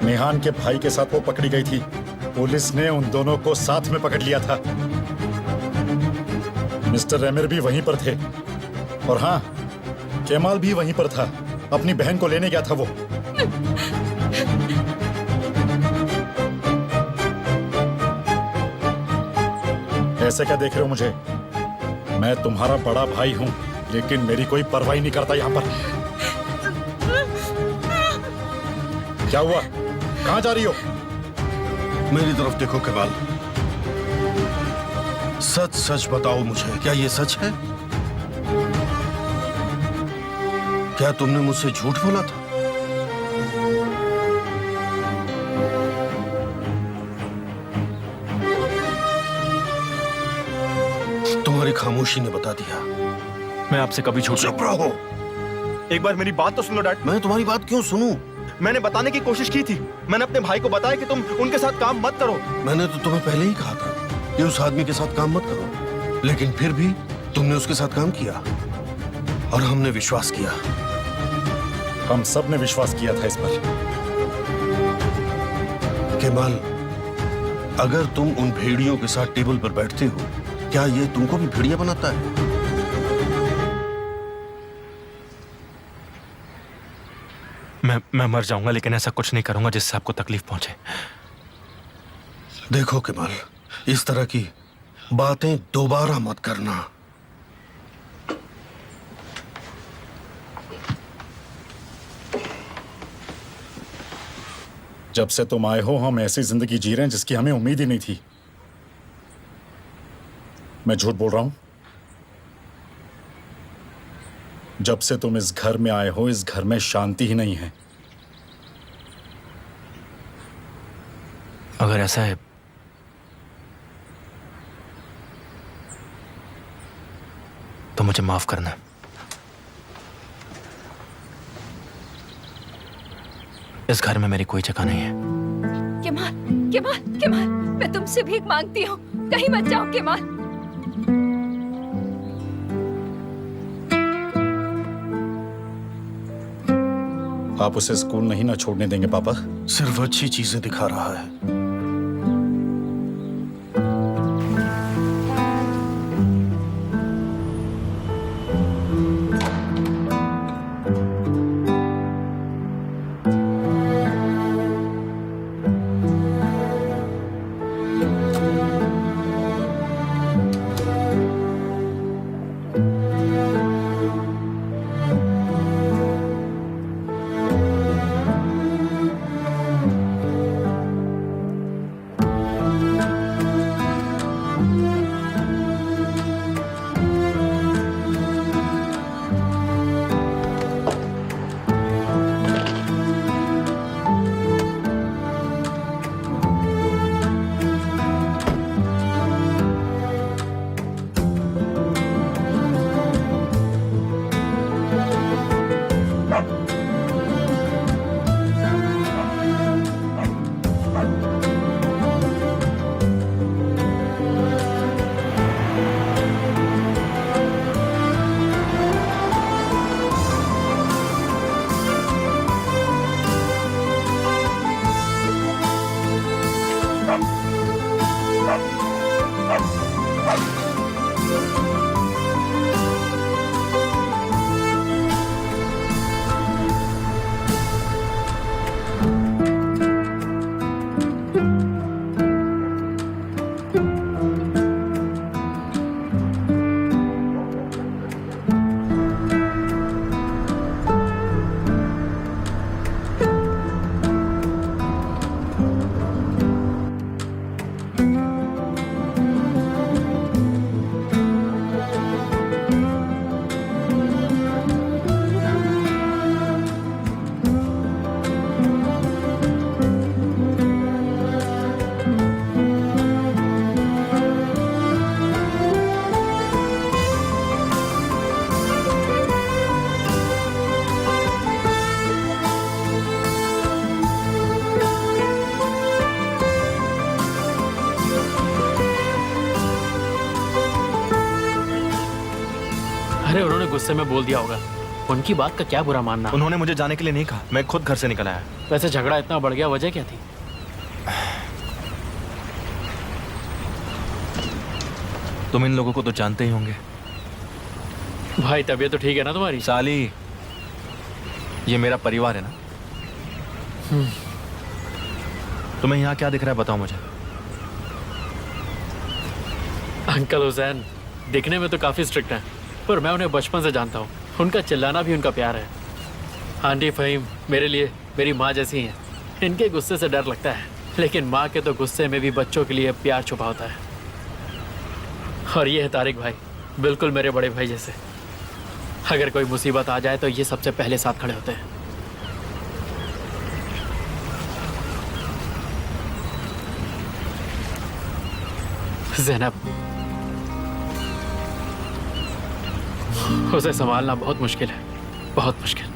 नेहान के भाई के साथ वो पकड़ी गई थी। पुलिस ने उन दोनों को साथ में पकड़ लिया था। मिस्टर एमिर भी वहीं पर थे और हाँ, केमाल भी वहीं पर था। अपनी बहन को लेने गया था वो। ऐसे क्या देख रहे हो मुझे? मैं तुम्हारा बड़ा भाई हूं, लेकिन मेरी कोई परवाह नहीं करता यहां पर। क्या हुआ? कहां जा रही हो? मेरी तरफ देखो केमाल, सच सच बताओ मुझे, क्या ये सच है? क्या तुमने मुझसे झूठ बोला था? तुम्हारी खामोशी ने बता दिया। मैं आपसे कभी झूठ चुप रहो। एक बार मेरी बात तो सुन लो डैड। मैं तुम्हारी बात क्यों सुनूं? मैंने बताने की कोशिश की थी। मैंने अपने भाई को बताया कि तुम उनके साथ काम मत करो। मैंने तो तुम्हें पहले ही कहा था कि उस आदमी के साथ काम मत करो, लेकिन फिर भी तुमने उसके साथ काम किया और हमने विश्वास किया। हम सब ने विश्वास किया था इस पर। केमाल, अगर तुम उन भेड़ियों के साथ टेबल पर बैठते हो, क्या ये तुमको भी भेड़िया बनाता है? मैं मर जाऊंगा, लेकिन ऐसा कुछ नहीं करूंगा जिससे आपको तकलीफ पहुंचे। देखो केमाल, इस तरह की बातें दोबारा मत करना। जब से तुम आए हो हम ऐसी जिंदगी जी रहे हैं जिसकी हमें उम्मीद ही नहीं थी। मैं झूठ बोल रहा हूं? जब से तुम इस घर में आए हो, इस घर में शांति ही नहीं है। अगर ऐसा है तो मुझे माफ करना। इस घर में मेरी कोई जगह नहीं है। केमाल, केमाल, केमाल, मैं तुमसे भीख मांगती हूँ, कहीं मत जाओ केमाल। आप उसे स्कूल नहीं ना छोड़ने देंगे पापा? सिर्फ अच्छी चीजें दिखा रहा है। अरे उन्होंने गुस्से में बोल दिया होगा। उनकी बात का क्या बुरा मानना। उन्होंने मुझे जाने के लिए नहीं कहा, मैं खुद घर से निकल आया। वैसे झगड़ा इतना बढ़ गया, वजह क्या थी? तुम इन लोगों को तो जानते ही होंगे। भाई तबीयत तो ठीक है ना तुम्हारी? साली, ये मेरा परिवार है ना। तुम्हें यहाँ क्या दिख रहा है बताओ मुझे। अंकल हुसैन दिखने में तो काफी स्ट्रिक्ट हैं, पर मैं उन्हें बचपन से जानता हूँ। उनका चिल्लाना भी उनका प्यार है। आंटी फ़हीम मेरे लिए मेरी माँ जैसी हैं। इनके गुस्से से डर लगता है, लेकिन माँ के तो गुस्से में भी बच्चों के लिए प्यार छुपा होता है। और ये है तारिक भाई, बिल्कुल मेरे बड़े भाई जैसे। अगर कोई मुसीबत आ जाए तो ये सबसे पहले साथ खड़े होते हैं। ज़ैनब, उसे संभालना बहुत मुश्किल है, बहुत मुश्किल।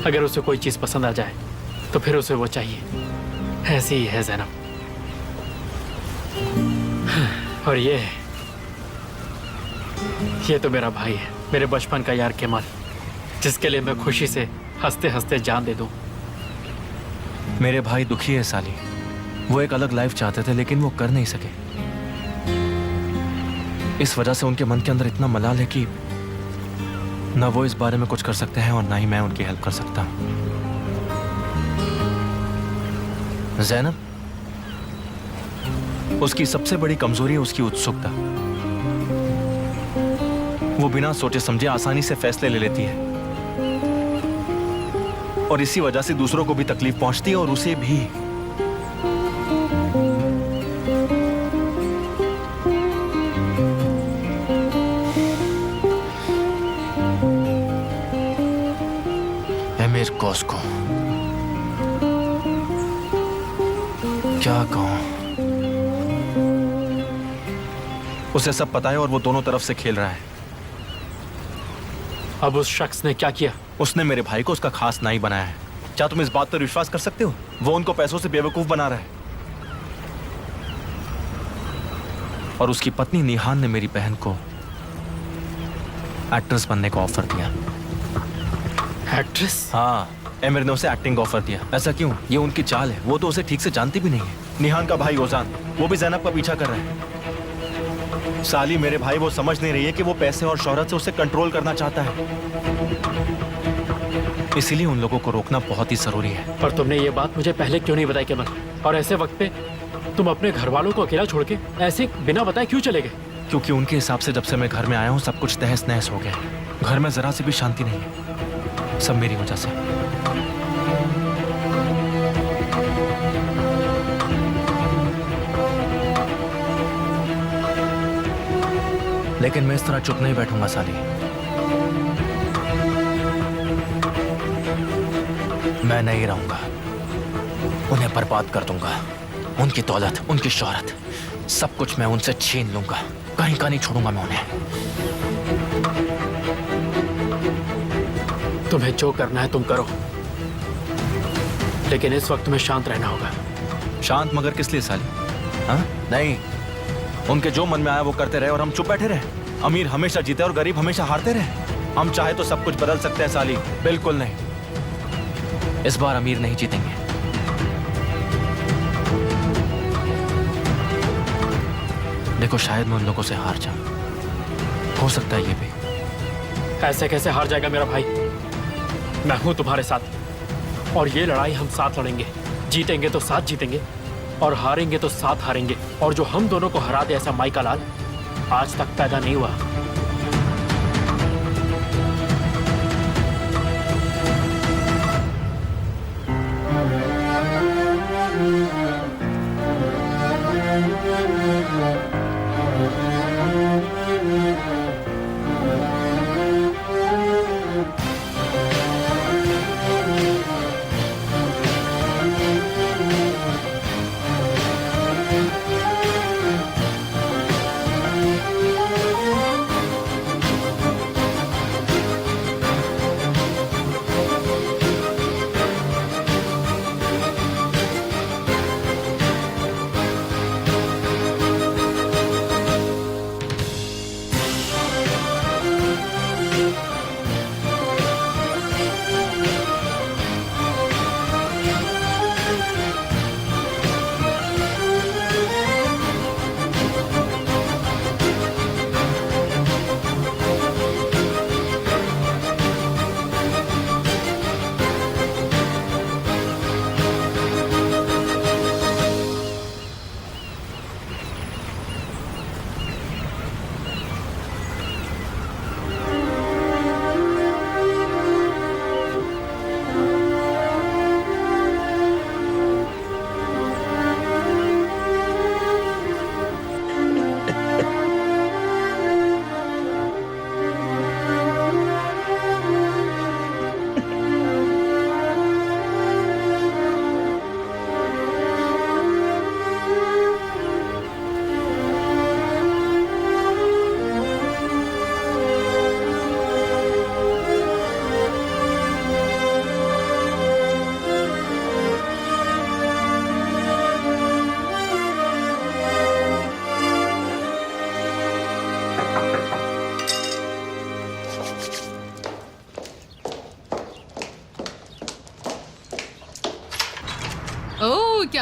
अगर उसे कोई चीज पसंद आ जाए तो फिर उसे वो चाहिए। ऐसी ही है ज़ैनब। और ये तो मेरा भाई है, मेरे बचपन का यार केमाल, जिसके लिए मैं खुशी से हंसते हंसते जान दे दूं। मेरे भाई दुखी है साली। वो एक अलग लाइफ चाहते थे लेकिन वो कर नहीं सके। इस वजह से उनके मन के अंदर इतना मलाल है कि ना वो इस बारे में कुछ कर सकते हैं और ना ही मैं उनकी हेल्प कर सकता हूं। ज़ैनब, उसकी सबसे बड़ी कमजोरी है उसकी उत्सुकता। वो बिना सोचे समझे आसानी से फैसले ले लेती है और इसी वजह से दूसरों को भी तकलीफ पहुंचती है और उसे भी। एमिर कॉस्को, क्या कहूं? उसे सब पता है और वो दोनों तरफ से खेल रहा है। अब उस शख्स ने क्या किया? उसने मेरे भाई को उसका खास नाई बनाया है। क्या तुम इस बात पर विश्वास कर सकते हो? वो उनको पैसों से बेवकूफ बना रहा है। और उसकी पत्नी निहान ने मेरी बहन को एक्ट्रेस बनने का ऑफर दिया। एक्ट्रेस? हाँ, एमिर ने उसे एक्टिंग का ऑफर दिया। ऐसा क्यों? ये उनकी चाल है। वो तो उसे ठीक से जानती भी नहीं है। निहान का भाई ओजान, वो भी ज़ैनब का पीछा कर रहा है। साली मेरे भाई, वो समझ नहीं रही है कि वो पैसे और शोहरत से उसे कंट्रोल करना चाहता है। इसीलिए उन लोगों को रोकना बहुत ही जरूरी है। पर तुमने ये बात मुझे पहले क्यों नहीं बताई केवल? और ऐसे वक्त पे तुम अपने घर वालों को अकेला छोड़ के ऐसे बिना बताए क्यों चले गए? क्योंकि उनके हिसाब से जब से मैं घर में आया हूँ सब कुछ तहस नहस हो गया। घर में जरा सी भी शांति नहीं है। सब मेरी वजह से। लेकिन मैं इस तरह चुप नहीं बैठूंगा साली। मैं नहीं रहूंगा। उन्हें बर्बाद कर दूंगा। उनकी दौलत, उनकी शोहरत, सब कुछ मैं उनसे छीन लूंगा। कहीं का नहीं छोड़ूंगा मैं उन्हें। तुम्हें जो करना है तुम करो, लेकिन इस वक्त तुम्हें शांत रहना होगा। शांत मगर किस लिए साली? हाँ? नहीं, उनके जो मन में आया वो करते रहे और हम चुप बैठे रहे। अमीर हमेशा जीते और गरीब हमेशा हारते रहे। हम चाहे तो सब कुछ बदल सकते हैं साली। बिल्कुल नहीं। इस बार अमीर नहीं जीतेंगे। देखो, शायद मैं उन लोगों से हार जाऊं। हो सकता है ये भी। ऐसे कैसे हार जाएगा मेरा भाई? मैं हूं तुम्हारे साथ और ये लड़ाई हम साथ लड़ेंगे। जीतेंगे तो साथ जीतेंगे और हारेंगे तो साथ हारेंगे। और जो हम दोनों को हरा दे ऐसा माई का लाल आज तक पैदा नहीं हुआ।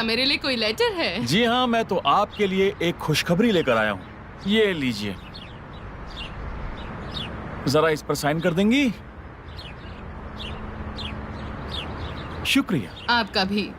क्या मेरे लिए कोई लेटर है? जी हाँ, मैं तो आपके लिए एक खुशखबरी लेकर आया हूँ। ये लीजिए, जरा इस पर साइन कर देंगी? शुक्रिया। आपका भी।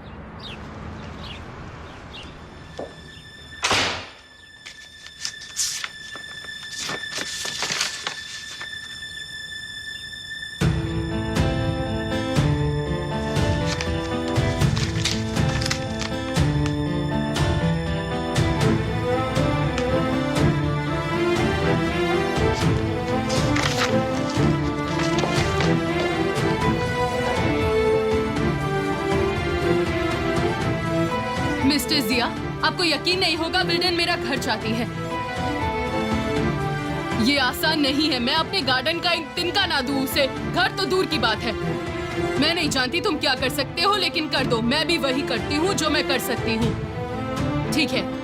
मिस्टर जिया, आपको यकीन नहीं होगा, विल्डन मेरा घर चाहती है। ये आसान नहीं है। मैं अपने गार्डन का एक तिनका ना दूं उसे। घर तो दूर की बात है। मैं नहीं जानती तुम क्या कर सकते हो, लेकिन कर दो। मैं भी वही करती हूँ जो मैं कर सकती हूँ। ठीक है।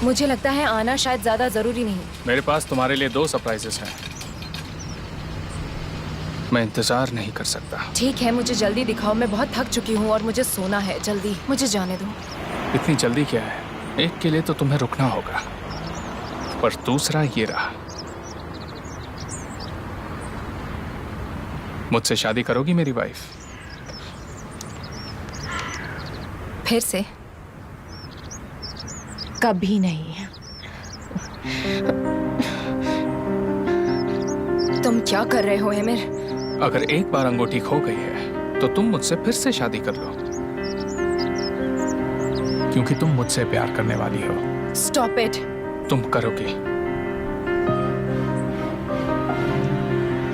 मुझे लगता है आना शायद ज्यादा जरूरी नहीं। मेरे पास तुम्हारे लिए 2 सरप्राइजेस हैं। मैं इंतजार नहीं कर सकता। ठीक है, मुझे जल्दी दिखाओ। मैं बहुत थक चुकी हूँ और मुझे सोना है। जल्दी मुझे जाने दो। इतनी जल्दी क्या है? एक के लिए तो तुम्हें रुकना होगा, पर दूसरा ये रहा। मुझसे शादी करोगी मेरी वाइफ? फिर से? कभी नहीं। तुम क्या कर रहे हो एमिर? अगर एक बार अंगूठी खो गई है तो तुम मुझसे फिर से शादी कर लो, क्योंकि तुम मुझसे प्यार करने वाली हो। Stop it. तुम करोगी।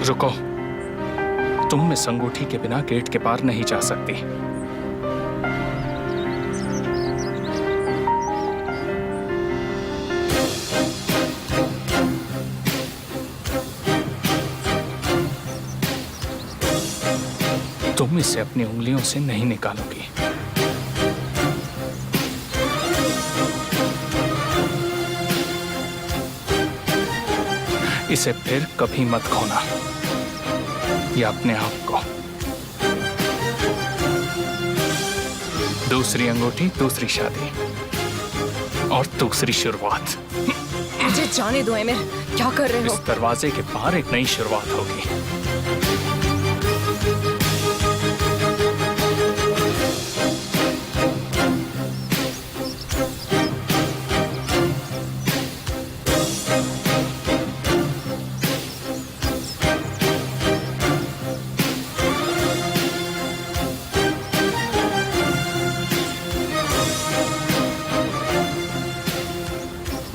रुको, तुम इस अंगूठी के बिना गेट के पार नहीं जा सकती। तुम इसे अपनी उंगलियों से नहीं निकालोगी। इसे फिर कभी मत खोना, या अपने आप को। दूसरी अंगूठी, दूसरी शादी और दूसरी शुरुआत। मुझे जाने दो एमिर। क्या कर रहे हो? इस दरवाजे के बाहर एक नई शुरुआत होगी।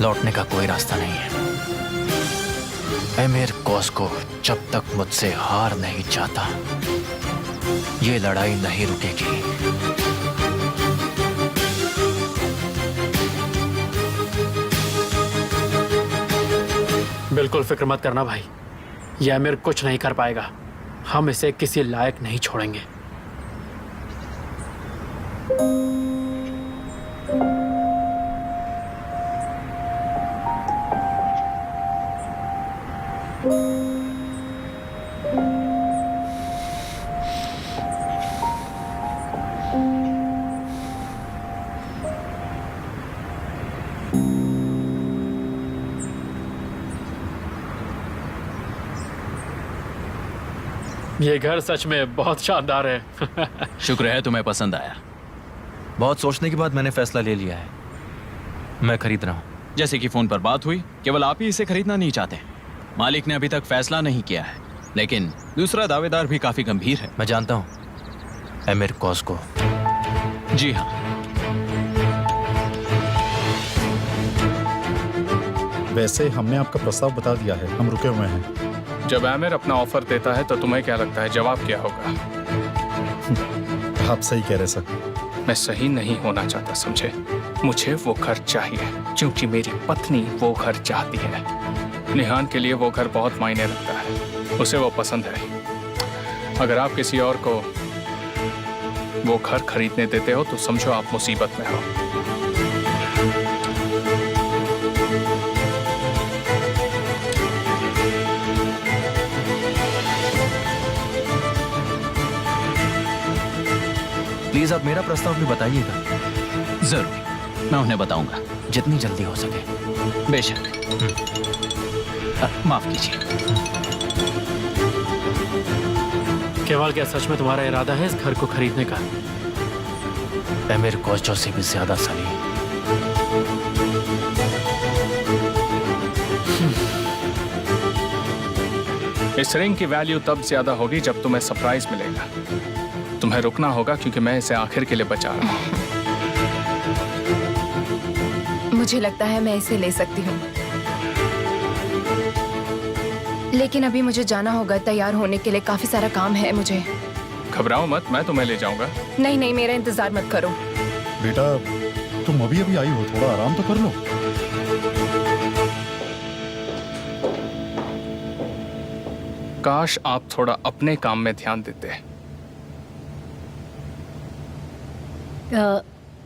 लौटने का कोई रास्ता नहीं है। एमिर कॉस्को जब तक मुझसे हार नहीं जाता, ये लड़ाई नहीं रुकेगी। बिल्कुल फिक्र मत करना भाई, ये एमिर कुछ नहीं कर पाएगा। हम इसे किसी लायक नहीं छोड़ेंगे। ये घर सच में बहुत शानदार है। शुक्र है तुम्हें पसंद आया। बहुत सोचने के बाद मैंने फैसला ले लिया है। मैं खरीद रहा हूँ। जैसे कि फोन पर बात हुई, केवल आप ही इसे खरीदना नहीं चाहते। मालिक ने अभी तक फैसला नहीं किया है, लेकिन दूसरा दावेदार भी काफी गंभीर है। मैं जानता हूँ, एमिर कॉस्को। जी हाँ। वैसे हमने आपका प्रस्ताव बता दिया है, हम रुके हुए हैं। जब एमिर अपना ऑफर देता है तो तुम्हें क्या लगता है जवाब क्या होगा? आप सही कह रहे सर। मैं सही नहीं होना चाहता, समझे? मुझे वो घर चाहिए क्योंकि मेरी पत्नी वो घर चाहती है। निहान के लिए वो घर बहुत मायने रखता है, उसे वो पसंद है। अगर आप किसी और को वो घर खरीदने देते हो तो समझो आप मुसीबत में हो। प्लीज आप मेरा प्रस्ताव भी बताइएगा। जरूर, मैं उन्हें बताऊंगा जितनी जल्दी हो सके। बेशक। माफ कीजिए। केवल क्या सच में तुम्हारा इरादा है इस घर को खरीदने का? एमिर कोचो से भी ज्यादा सनी। इस रिंग की वैल्यू तब ज्यादा होगी जब तुम्हें सरप्राइज मिलेगा। तुम्हें रुकना होगा क्योंकि मैं इसे आखिर के लिए बचा रहा हूं। मुझे लगता है मैं इसे ले सकती हूँ, लेकिन अभी मुझे जाना होगा। तैयार होने के लिए काफी सारा काम है मुझे। घबराओ मत, मैं तुम्हें ले जाऊंगा। नहीं नहीं, मेरा इंतजार मत करो। बेटा तुम अभी अभी आई हो, थोड़ा आराम तो कर लो। काश आप थोड़ा अपने काम में ध्यान देते।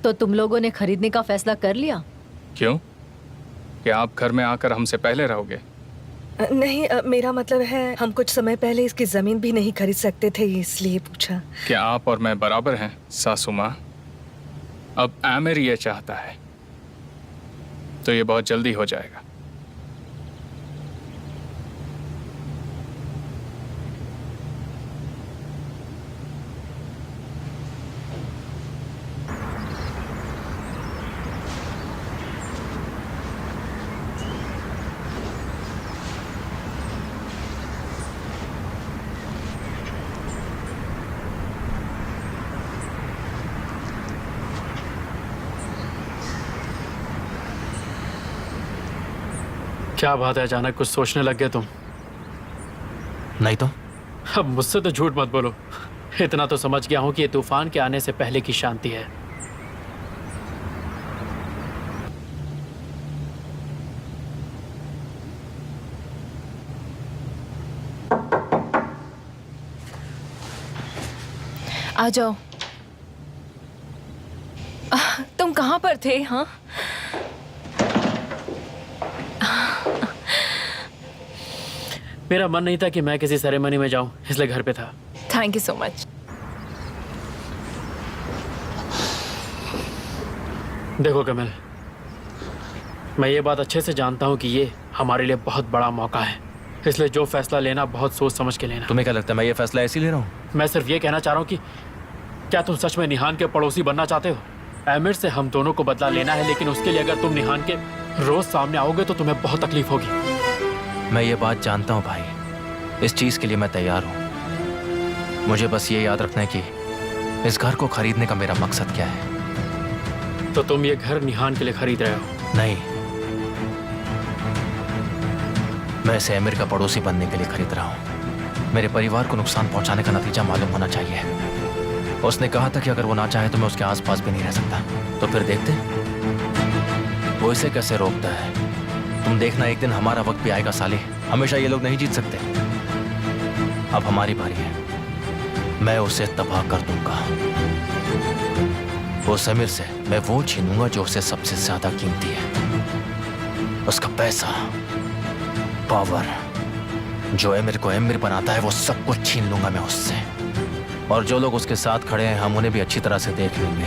तो तुम लोगों ने खरीदने का फैसला कर लिया? क्यों? क्या आप घर में आकर हमसे पहले रहोगे? नहीं, मेरा मतलब है हम कुछ समय पहले इसकी जमीन भी नहीं खरीद सकते थे, इसलिए पूछा। क्या आप और मैं बराबर हैं सासू माँ? अब आमिर ये चाहता है तो ये बहुत जल्दी हो जाएगा। क्या बात है, अचानक कुछ सोचने लग गए तुम? नहीं तो? अब मुझसे तो झूठ मत बोलो। इतना तो समझ गया हूं कि ये तूफान के आने से पहले की शांति है। आ जाओ। तुम कहाँ पर थे? हाँ, मेरा मन नहीं था कि मैं किसी सेरेमनी में जाऊं, इसलिए घर पे था। Thank you so much. देखो कमल, मैं ये बात अच्छे से जानता हूं कि ये हमारे लिए बहुत बड़ा मौका है, इसलिए जो फैसला लेना बहुत सोच समझ के लेना। तुम्हें क्या लगता है मैं ये फैसला ऐसे ले रहा हूँ? मैं सिर्फ ये कहना चाह रहा हूँ कि क्या तुम सच में निहान के पड़ोसी बनना चाहते हो? आमिर से हम दोनों को बदला लेना है, लेकिन उसके लिए अगर तुम निहान के रोज सामने आओगे तो तुम्हें बहुत तकलीफ होगी। मैं ये बात जानता हूँ भाई, इस चीज के लिए मैं तैयार हूँ। मुझे बस ये याद रखना है कि इस घर को खरीदने का मेरा मकसद क्या है। तो तुम ये घर निहान के लिए खरीद रहे हो? नहीं, मैं इसे आमिर का पड़ोसी बनने के लिए खरीद रहा हूँ। मेरे परिवार को नुकसान पहुंचाने का नतीजा मालूम होना चाहिए। उसने कहा था कि अगर वो ना चाहे तो मैं उसके आसपास भी नहीं रह सकता। तो फिर देखते वो इसे कैसे रोकता है। तुम देखना, एक दिन हमारा वक्त भी आएगा साले। हमेशा ये लोग नहीं जीत सकते। अब हमारी बारी है, मैं उसे तबाह कर दूंगा। वो समीर से मैं वो छीनूंगा जो उसे सबसे ज्यादा कीमती है, उसका पैसा, पावर। जो एमिर को एमिर बनाता है वो सब कुछ छीन लूंगा मैं उससे। और जो लोग उसके साथ खड़े हैं हम उन्हें भी अच्छी तरह से देख लेंगे।